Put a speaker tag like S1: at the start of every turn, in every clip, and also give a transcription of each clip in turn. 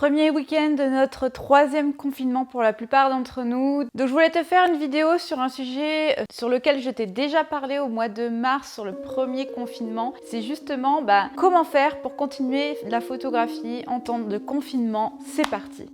S1: premier week-end de notre troisième confinement pour la plupart d'entre nous. Donc je voulais te faire une vidéo sur un sujet sur lequel je t'ai déjà parlé au mois de mars sur le premier confinement. C'est justement comment faire pour continuer la photographie en temps de confinement. C'est parti!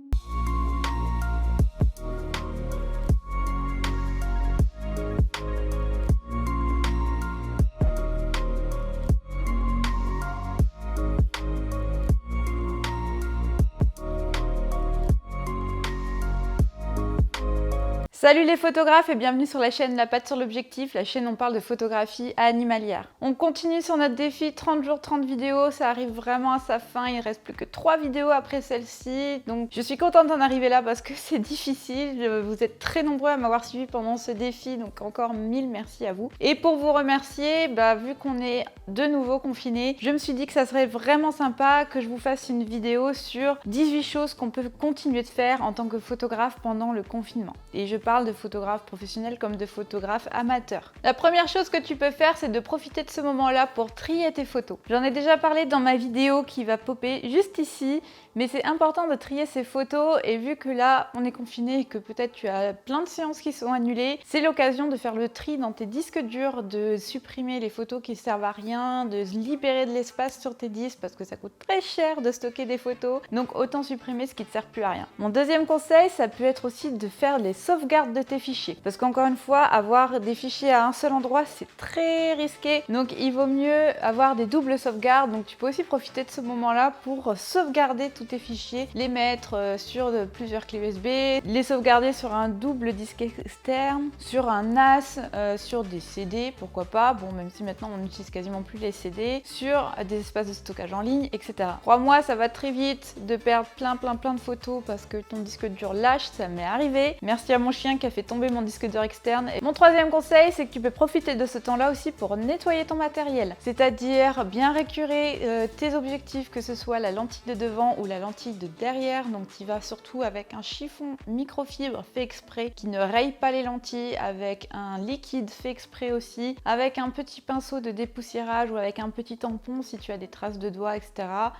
S1: Salut les photographes et bienvenue sur la chaîne La Patte sur l'objectif, la chaîne où on parle de photographie animalière. On continue sur notre défi 30 jours 30 vidéos, ça arrive vraiment à sa fin, il ne reste plus que 3 vidéos après celle-ci. Donc je suis contente d'en arriver là parce que c'est difficile, vous êtes très nombreux à m'avoir suivi pendant ce défi, donc encore 1000 merci à vous. Et pour vous remercier, vu qu'on est de nouveau confinés, je me suis dit que ça serait vraiment sympa que je vous fasse une vidéo sur 18 choses qu'on peut continuer de faire en tant que photographe pendant le confinement. Et je parle de photographes professionnels comme de photographes amateurs. La première chose que tu peux faire, c'est de profiter de ce moment-là pour trier tes photos. J'en ai déjà parlé dans ma vidéo qui va popper juste ici, mais c'est important de trier ces photos et vu que là, on est confiné et que peut-être tu as plein de séances qui sont annulées, c'est l'occasion de faire le tri dans tes disques durs, de supprimer les photos qui servent à rien, de libérer de l'espace sur tes disques parce que ça coûte très cher de stocker des photos, donc autant supprimer ce qui ne te sert plus à rien. Mon deuxième conseil, ça peut être aussi de faire les sauvegardes de tes fichiers. Parce qu'encore une fois, avoir des fichiers à un seul endroit, c'est très risqué. Donc il vaut mieux avoir des doubles sauvegardes. Donc tu peux aussi profiter de ce moment-là pour sauvegarder tous tes fichiers, les mettre sur plusieurs clés USB, les sauvegarder sur un double disque externe, sur un NAS, sur des CD, pourquoi pas. Bon, même si maintenant on n'utilise quasiment plus les CD, sur des espaces de stockage en ligne, etc. Crois-moi, ça va très vite de perdre plein de photos parce que ton disque dur lâche, ça m'est arrivé. Merci à mon chien qui a fait tomber mon disque dur externe. Et mon troisième conseil, c'est que tu peux profiter de ce temps-là aussi pour nettoyer ton matériel. C'est-à-dire bien récurer tes objectifs, que ce soit la lentille de devant ou la lentille de derrière. Donc tu vas surtout avec un chiffon microfibre fait exprès qui ne raye pas les lentilles, avec un liquide fait exprès aussi, avec un petit pinceau de dépoussiérage ou avec un petit tampon si tu as des traces de doigts, etc.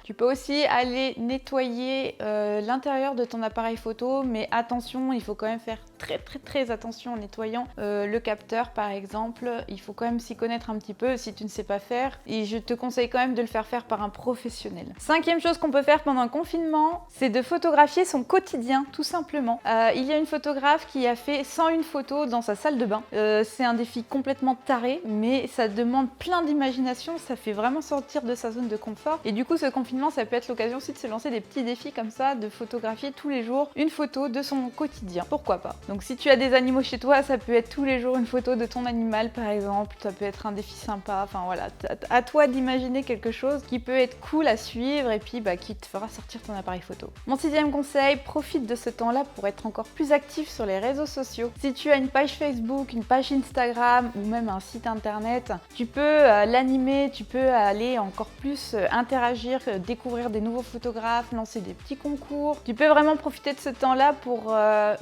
S1: Tu peux aussi aller nettoyer l'intérieur de ton appareil photo, mais attention, il faut quand même faire très attention en nettoyant le capteur par exemple. Il faut quand même s'y connaître un petit peu si tu ne sais pas faire et je te conseille quand même de le faire par un professionnel. Cinquième chose qu'on peut faire pendant un confinement, c'est de photographier son quotidien tout simplement. Il y a une photographe qui a fait 101 photos dans sa salle de bain. C'est un défi complètement taré mais ça demande plein d'imagination, ça fait vraiment sortir de sa zone de confort et du coup ce confinement ça peut être l'occasion aussi de se lancer des petits défis comme ça, de photographier tous les jours une photo de son quotidien. Pourquoi pas? Donc si tu as des animaux chez toi, ça peut être tous les jours une photo de ton animal par exemple, ça peut être un défi sympa, enfin voilà, à toi d'imaginer quelque chose qui peut être cool à suivre et puis qui te fera sortir ton appareil photo. Mon sixième conseil, profite de ce temps-là pour être encore plus actif sur les réseaux sociaux. Si tu as une page Facebook, une page Instagram ou même un site internet, tu peux l'animer, tu peux aller encore plus interagir, découvrir des nouveaux photographes, lancer des petits concours. Tu peux vraiment profiter de ce temps-là pour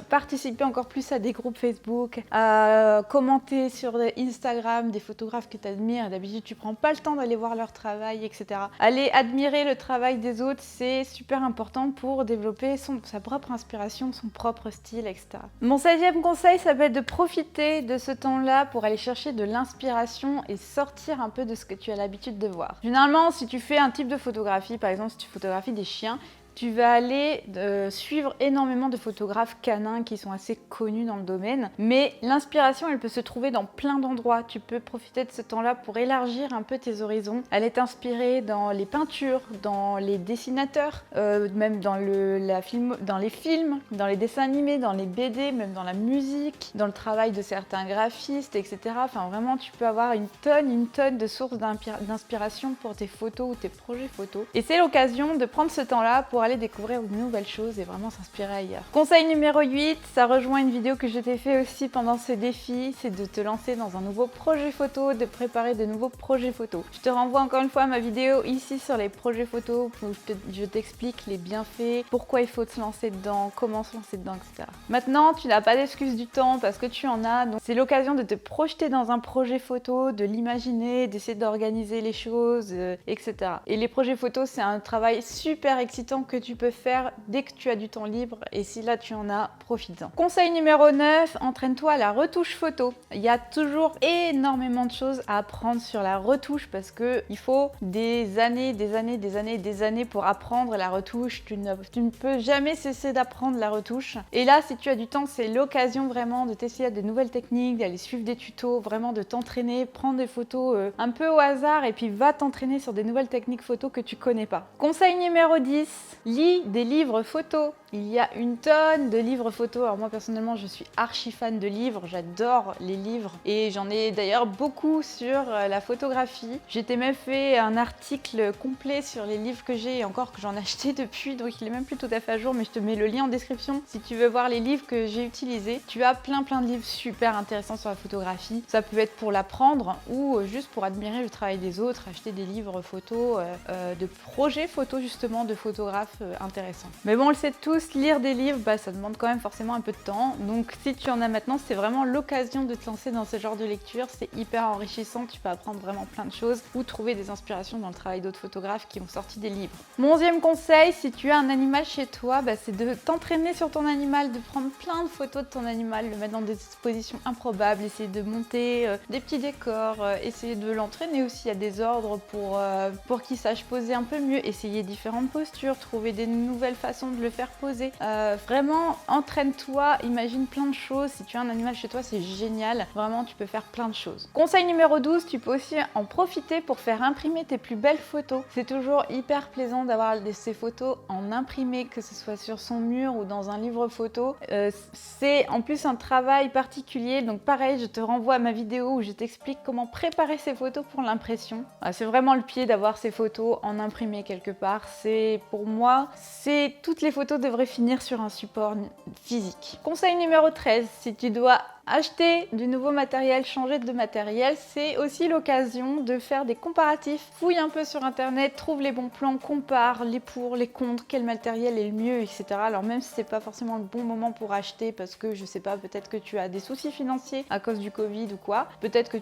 S1: participer encore plus à des groupes Facebook, à commenter sur Instagram des photographes que tu admires. D'habitude, tu prends pas le temps d'aller voir leur travail, etc. Aller admirer le travail des autres, c'est super important pour développer sa propre inspiration, son propre style, etc. Mon 16e conseil, ça va être de profiter de ce temps-là pour aller chercher de l'inspiration et sortir un peu de ce que tu as l'habitude de voir. Généralement, si tu fais un type de photographie, par exemple si tu photographies des chiens, tu vas aller suivre énormément de photographes canins qui sont assez connus dans le domaine. Mais l'inspiration, elle peut se trouver dans plein d'endroits. Tu peux profiter de ce temps-là pour élargir un peu tes horizons. Aller t'inspirer dans les peintures, dans les dessinateurs, même dans les films, dans les dessins animés, dans les BD, même dans la musique, dans le travail de certains graphistes, etc. Enfin, vraiment, tu peux avoir une tonne de sources d'inspiration pour tes photos ou tes projets photos. Et c'est l'occasion de prendre ce temps-là pour aller découvrir de nouvelles choses et vraiment s'inspirer ailleurs. Conseil numéro 8, ça rejoint une vidéo que je t'ai fait aussi pendant ce défi, c'est de te lancer dans un nouveau projet photo, de préparer de nouveaux projets photos. Je te renvoie encore une fois à ma vidéo ici sur les projets photos où je t'explique les bienfaits, pourquoi il faut se lancer dedans, comment se lancer dedans, etc. Maintenant, tu n'as pas d'excuse du temps parce que tu en as, donc c'est l'occasion de te projeter dans un projet photo, de l'imaginer, d'essayer d'organiser les choses, etc. Et les projets photos, c'est un travail super excitant que que tu peux faire dès que tu as du temps libre et si là tu en as, profites-en. Conseil numéro 9, entraîne-toi à la retouche photo. Il y a toujours énormément de choses à apprendre sur la retouche parce que il faut des années pour apprendre la retouche. Tu ne peux jamais cesser d'apprendre la retouche. Et là, si tu as du temps, c'est l'occasion vraiment de tester des nouvelles techniques, d'aller suivre des tutos, vraiment de t'entraîner, prendre des photos un peu au hasard et puis va t'entraîner sur des nouvelles techniques photo que tu connais pas. Conseil numéro 10, lis des livres photos. Il y a une tonne de livres photos. Alors moi personnellement, je suis archi fan de livres, j'adore les livres et j'en ai d'ailleurs beaucoup sur la photographie. J'étais même fait un article complet sur les livres que j'ai et encore que j'en ai acheté depuis, donc il est même plus tout à fait à jour, mais je te mets le lien en description si tu veux voir les livres que j'ai utilisés. Tu as plein de livres super intéressants sur la photographie. Ça peut être pour l'apprendre ou juste pour admirer le travail des autres, acheter des livres photos, de projets photos justement, de photographes intéressants. Mais bon, on le sait tous, lire des livres, ça demande quand même forcément un peu de temps. Donc si tu en as maintenant, c'est vraiment l'occasion de te lancer dans ce genre de lecture. C'est hyper enrichissant, tu peux apprendre vraiment plein de choses ou trouver des inspirations dans le travail d'autres photographes qui ont sorti des livres. Mon 11e conseil, si tu as un animal chez toi, c'est de t'entraîner sur ton animal, de prendre plein de photos de ton animal, le mettre dans des expositions improbables, essayer de monter des petits décors, essayer de l'entraîner aussi à des ordres pour qu'il sache poser un peu mieux, essayer différentes postures, trouver des nouvelles façons de le faire poser. Vraiment, entraîne-toi, imagine plein de choses. Si tu as un animal chez toi, c'est génial. Vraiment, tu peux faire plein de choses. Conseil numéro 12, tu peux aussi en profiter pour faire imprimer tes plus belles photos. C'est toujours hyper plaisant d'avoir ces photos en imprimé, que ce soit sur son mur ou dans un livre photo. C'est en plus un travail particulier, donc pareil, je te renvoie à ma vidéo où je t'explique comment préparer ces photos pour l'impression. C'est vraiment le pied d'avoir ces photos en imprimé quelque part. Pour moi, toutes les photos devraient finir sur un support physique. Conseil numéro 13, si tu dois acheter du nouveau matériel, changer de matériel, c'est aussi l'occasion de faire des comparatifs. Fouille un peu sur internet, trouve les bons plans, compare les pour, les contre, quel matériel est le mieux, etc. Alors même si c'est pas forcément le bon moment pour acheter parce que je sais pas, peut-être que tu as des soucis financiers à cause du Covid ou quoi, peut-être que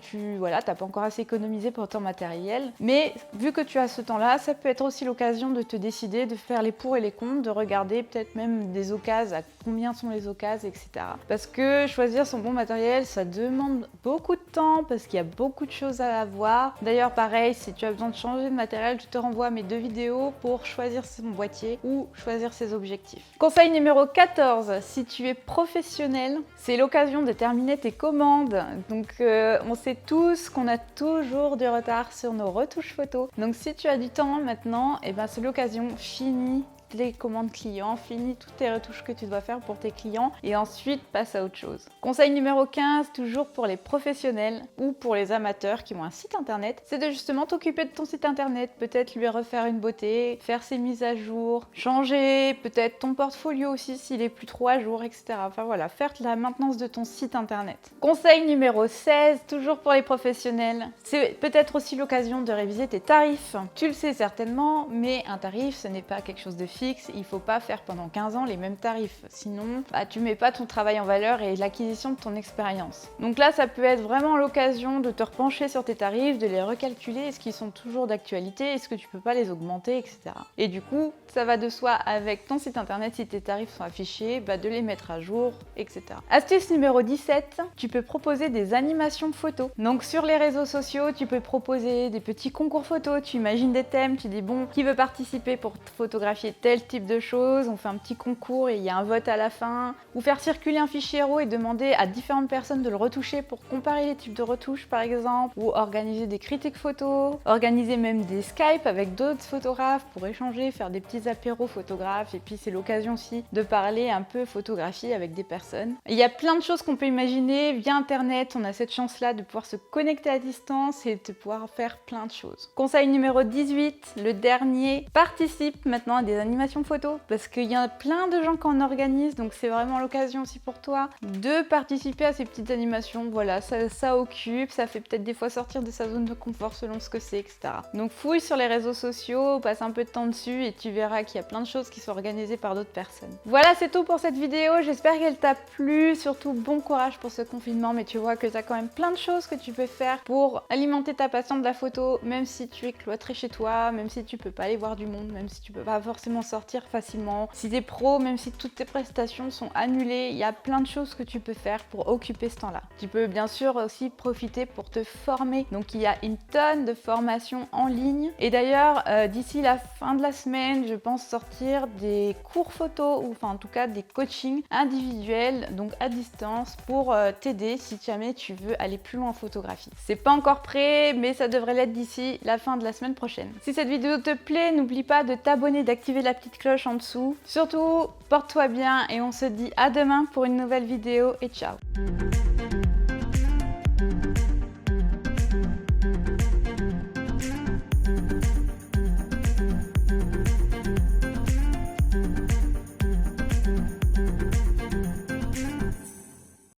S1: t'as pas encore assez économisé pour ton matériel, mais vu que tu as ce temps-là, ça peut être aussi l'occasion de te décider, de faire les pour et les contre, de regarder peut-être même des occasions, à combien sont les occasions, etc. Parce que choisir son bon matériel, ça demande beaucoup de temps parce qu'il y a beaucoup de choses à avoir. D'ailleurs, pareil, si tu as besoin de changer de matériel, je te renvoie à mes 2 vidéos pour choisir son boîtier ou choisir ses objectifs. Conseil numéro 14, si tu es professionnel, c'est l'occasion de terminer tes commandes. Donc, on sait tous qu'on a toujours du retard sur nos retouches photos. Donc, si tu as du temps maintenant, c'est l'occasion, finis les commandes clients, finis toutes tes retouches que tu dois faire pour tes clients et ensuite passe à autre chose. Conseil numéro 15, toujours pour les professionnels ou pour les amateurs qui ont un site internet, c'est de justement t'occuper de ton site internet, peut-être lui refaire une beauté, faire ses mises à jour, changer peut-être ton portfolio aussi s'il est plus trop à jour, etc. Enfin voilà, faire la maintenance de ton site internet. Conseil numéro 16, toujours pour les professionnels, c'est peut-être aussi l'occasion de réviser tes tarifs. Tu le sais certainement, mais un tarif, ce n'est pas quelque chose de fixe. Il faut pas faire pendant 15 ans les mêmes tarifs, sinon tu mets pas ton travail en valeur et l'acquisition de ton expérience. Donc là, ça peut être vraiment l'occasion de te repencher sur tes tarifs, de les recalculer, est-ce qu'ils sont toujours d'actualité, est-ce que tu peux pas les augmenter, etc. Et du coup, ça va de soi avec ton site internet, si tes tarifs sont affichés, de les mettre à jour, etc. Astuce numéro 17, tu peux proposer des animations photos. Donc sur les réseaux sociaux, tu peux proposer des petits concours photos, tu imagines des thèmes, tu dis bon, qui veut participer pour photographier tel type de choses, on fait un petit concours et il y a un vote à la fin, ou faire circuler un fichier RAW et demander à différentes personnes de le retoucher pour comparer les types de retouches par exemple, ou organiser des critiques photos, organiser même des Skype avec d'autres photographes pour échanger, faire des petits apéros photographes et puis c'est l'occasion aussi de parler un peu photographie avec des personnes. Il y a plein de choses qu'on peut imaginer via internet, on a cette chance là de pouvoir se connecter à distance et de pouvoir faire plein de choses. Conseil numéro 18, le dernier, participe maintenant à des animations photos parce qu'il y a plein de gens qui en organisent, donc c'est vraiment l'occasion aussi pour toi de participer à ces petites animations. Voilà, ça occupe, ça fait peut-être des fois sortir de sa zone de confort selon ce que c'est, etc. Donc fouille sur les réseaux sociaux, passe un peu de temps dessus et tu verras qu'il y a plein de choses qui sont organisées par d'autres personnes. Voilà, c'est tout pour cette vidéo, j'espère qu'elle t'a plu, surtout bon courage pour ce confinement, mais tu vois que tu as quand même plein de choses que tu peux faire pour alimenter ta passion de la photo, même si tu es cloîtré chez toi, même si tu peux pas aller voir du monde, même si tu peux pas forcément sortir facilement. Si t'es pro, même si toutes tes prestations sont annulées, il y a plein de choses que tu peux faire pour occuper ce temps-là. Tu peux bien sûr aussi profiter pour te former. Donc il y a une tonne de formations en ligne. Et d'ailleurs, d'ici la fin de la semaine, je pense sortir des cours photo ou enfin en tout cas des coachings individuels, donc à distance, pour t'aider si jamais tu veux aller plus loin en photographie. C'est pas encore prêt, mais ça devrait l'être d'ici la fin de la semaine prochaine. Si cette vidéo te plaît, n'oublie pas de t'abonner, d'activer la petite cloche en dessous. Surtout, porte-toi bien et on se dit à demain pour une nouvelle vidéo et ciao!